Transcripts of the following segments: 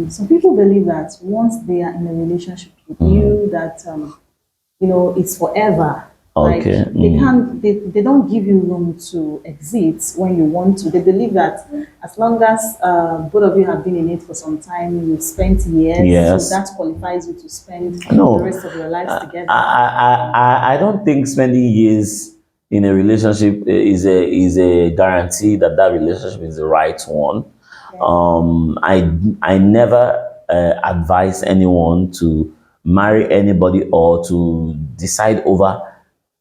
Some people believe that once they are in a relationship with you, that it's forever. Like Okay. they don't give you room to exit when you want to. They believe that as long as both of you have been in it for some time, you've spent years, so Yes. that qualifies you to spend the No, rest of your lives together. I don't think spending years in a relationship is a guarantee that that relationship is the right one. I never advise anyone to marry anybody or to decide over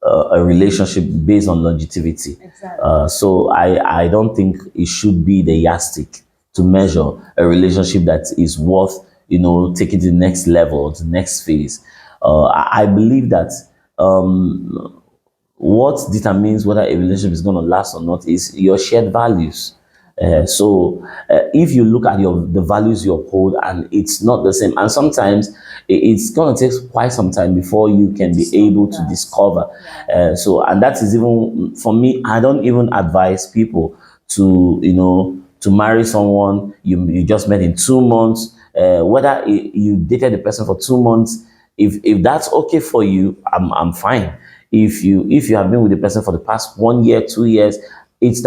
a relationship based on longevity. Exactly. So I don't think it should be the yardstick to measure a relationship that is worth, taking to the next level, to the next phase. I believe that what determines whether a relationship is going to last or not is your shared values. So if you look at the values you uphold and it's not the same, and sometimes it's going to take quite some time before you can be able to discover. And that is, even for me, I don't even advise people to marry someone you just met in 2 months, whether you dated the person for 2 months. If that's okay for you, I'm fine. If you have been with the person for the past 1 year, 2 years, if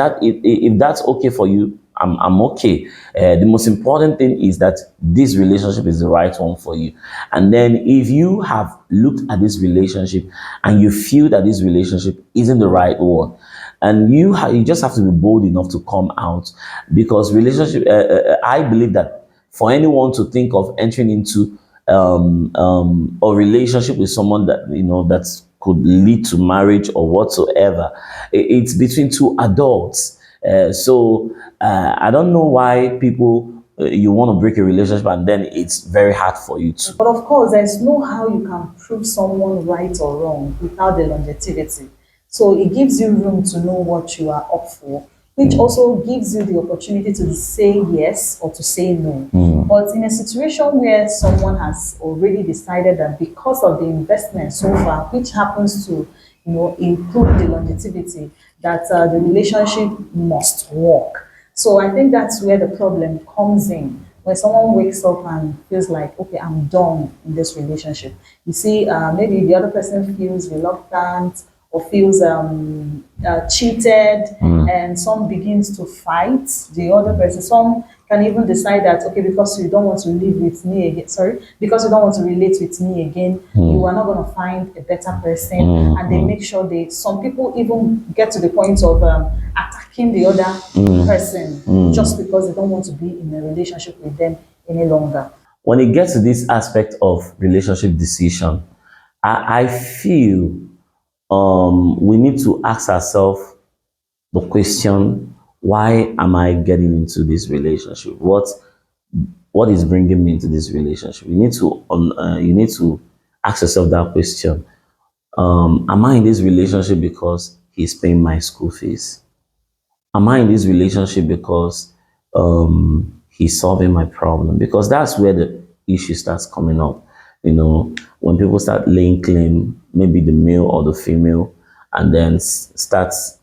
that's okay for you, I'm okay. The most important thing is that this relationship is the right one for you. And then if you have looked at this relationship and you feel that this relationship isn't the right one, and you just have to be bold enough to come out, because I believe that for anyone to think of entering into a relationship with someone that could lead to marriage or whatsoever, it's between two adults. So I don't know why people you want to break a relationship and then it's very hard for you to. But of course, there's no how you can prove someone right or wrong without the longevity. So it gives you room to know what you are up for, which also gives you the opportunity to say yes or to say no. But in a situation where someone has already decided that because of the investment so far, which happens to improve the longevity, that the relationship must work. So I think that's where the problem comes in. When someone wakes up and feels like, okay, I'm done in this relationship. You see, maybe the other person feels reluctant or feels cheated, and some begins to fight the other person. Some can even decide that, okay, because you don't want to live with me again, sorry, because you don't want to relate with me again, you are not going to find a better person. And they make sure some people even get to the point of attacking the other person just because they don't want to be in a relationship with them any longer. When it gets to this aspect of relationship decision, I feel we need to ask ourselves the question: why am I getting into this relationship? What is bringing me into this relationship? You need to ask yourself that question. Am I in this relationship because he's paying my school fees? Am I in this relationship because he's solving my problem? Because that's where the issue starts coming up. When people start laying claim, maybe the male or the female, and then starts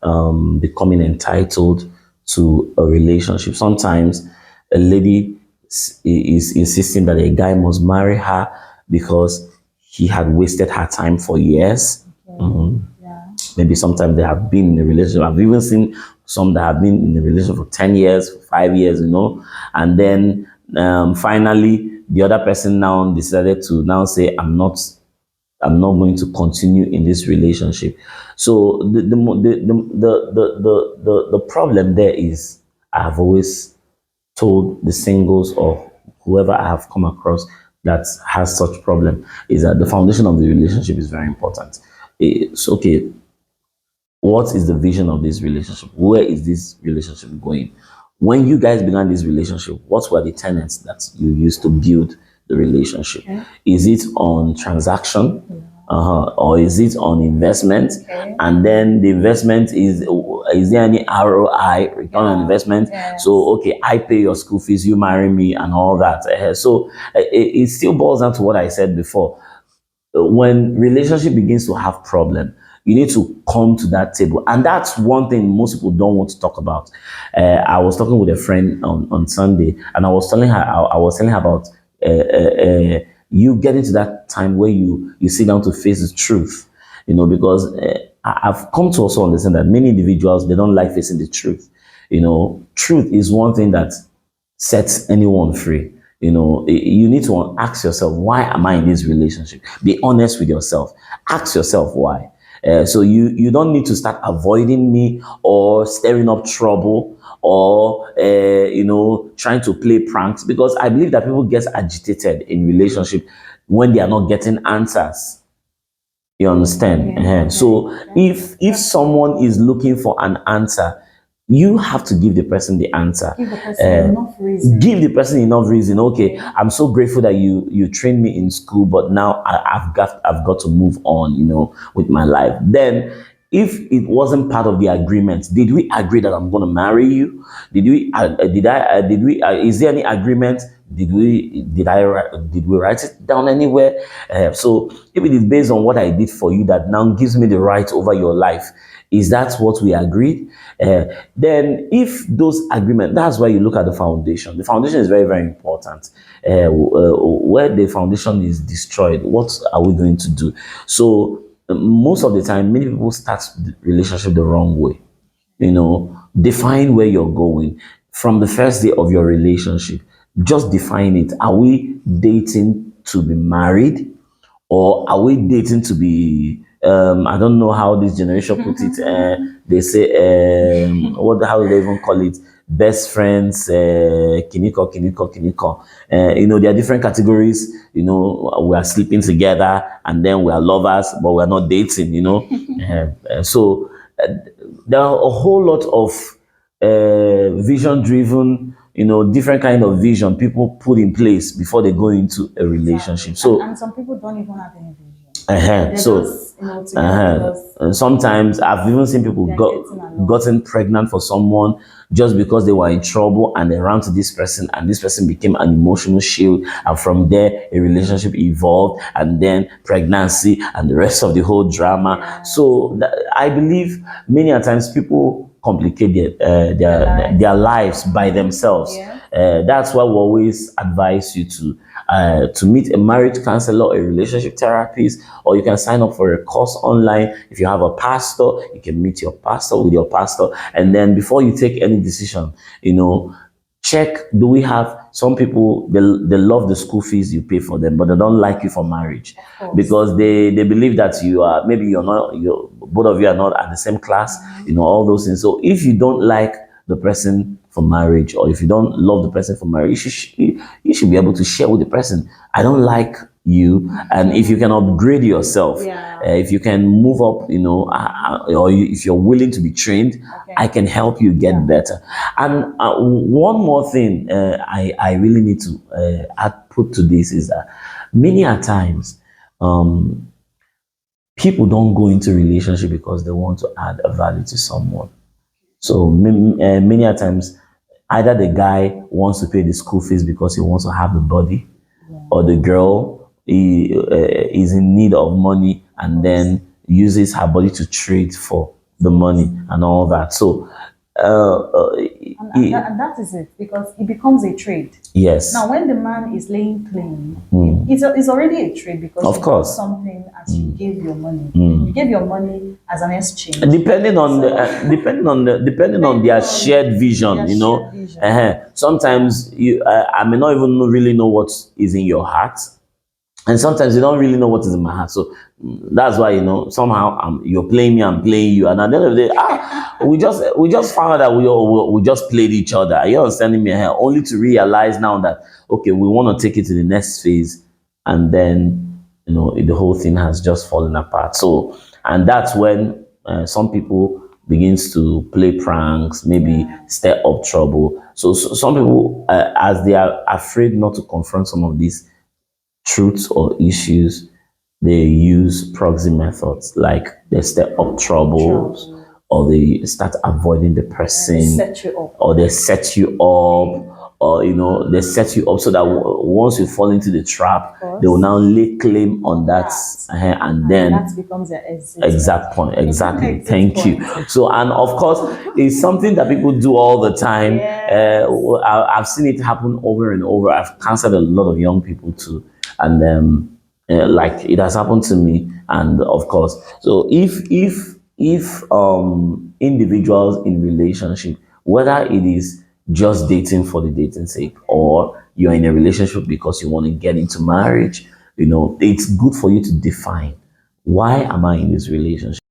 becoming entitled to a relationship. Sometimes a lady is insisting that a guy must marry her because he had wasted her time for years. Yeah. Maybe sometimes they have been in a relationship. I've even seen some that have been in a relationship for 10 years, for 5 years, and then finally the other person now decided to now say, I'm not going to continue in this relationship. So the problem there is, I've always told the singles or whoever I have come across that has such problem, is that the foundation of the relationship is very important. It's okay. What is the vision of this relationship? Where is this relationship going? When you guys began this relationship, what were the tenets that you used to build the relationship? Okay. Is it on transaction? Or is it on investment? Okay. And then the investment is there any ROI, return on investment? Yes. So, okay, I pay your school fees, you marry me, and all that. It still boils down to what I said before. When relationship begins to have problem, You need to come to that table. And that's one thing most people don't want to talk about. I was talking with a friend on Sunday, and I was telling her about you getting to that time where you sit down to face the truth, because I've come to also understand that many individuals, they don't like facing the truth. Truth is one thing that sets anyone free. You need to ask yourself, why am I in this relationship? Be honest with yourself. Ask yourself why. So you don't need to start avoiding me or stirring up trouble or trying to play pranks, because I believe that people get agitated in relationship when they are not getting answers. You understand? So if someone is looking for an answer, you have to give the person the answer. Give the person enough reason. Give the person enough reason. Okay, I'm so grateful that you trained me in school, but now I've got to move on, with my life. Then, if it wasn't part of the agreement, did we agree that I'm going to marry you? Did we? Did we? Is there any agreement? Did we write it down anywhere? So if it is based on what I did for you that now gives me the right over your life, is that what we agreed? Then if those agreements, that's why you look at the foundation. The foundation is very, very important. Where the foundation is destroyed, what are we going to do? So most of the time, many people start the relationship the wrong way. Define where you're going from the first day of your relationship. Just define it. Are we dating to be married, or are we dating to be I don't know how this generation put it. They say how do they even call it? Best friends, kiniko, kiniko, kiniko. There are different categories. We are sleeping together, and then we are lovers, but we are not dating. So there are a whole lot of vision driven, different kind of vision people put in place before they go into a relationship. So and some people don't even have any vision. so Just, together because and sometimes I've even seen people getting along. gotten pregnant for someone just because they were in trouble, and they ran to this person, and this person became an emotional shield, and from there a relationship evolved, and then pregnancy and the rest of the whole drama. So I believe many a times people complicate their lives by themselves. That's why we always advise you to meet a marriage counselor, a relationship therapist, or you can sign up for a course online. If you have a pastor, you can meet your pastor with your pastor, and then before you take any decision, check, do we have some people, they love the school fees you pay for them, but they don't like you for marriage because they believe that you're both of you are not at the same class, all those things. So if you don't like the person for marriage, or if you don't love the person for marriage, you should be able to share with the person, I don't like you, and if you can upgrade yourself, if you can move up, if you're willing to be trained, I can help you get better. And one more thing I really need to put to this is that many a times people don't go into relationship because they want to add a value to someone. So many a times, either the guy wants to pay the school fees because he wants to have the body, or the girl is in need of money and then uses her body to trade for the money and all that. So and that is it, because it becomes a trade. Yes. Now, when the man is laying claim, it's already a trade, because Of you course. got something as you gave your money. You gave your money as an exchange. Depending on depending on their shared vision, their shared vision. Sometimes I may not even really know what is in your heart, and sometimes you don't really know what is in my heart. So that's why somehow you're playing me, I'm playing you, and at the end of the day, we just found out that we just played each other. Are you understanding me here? Only to realize now that okay, we want to take it to the next phase, and then the whole thing has just fallen apart. So, and that's when some people begins to play pranks, maybe stir up trouble. So some people, as they are afraid not to confront some of these truths or issues, they use proxy methods, like they stir up troubles, or they start avoiding the person, Set you up. or they set you up, or they set you up so that once you fall into the trap, they will course. now lay claim on that, That. and And then that becomes your exit point. exact point, exactly. Exit Thank you. point. So, and of course, it's something that people do all the time. Yes. I've seen it happen over and over. I've counseled a lot of young people too, and like it has happened to me. And of course, so if individuals in relationship, whether it is just dating for the dating sake, or you're in a relationship because you want to get into marriage, it's good for you to define, why am I in this relationship?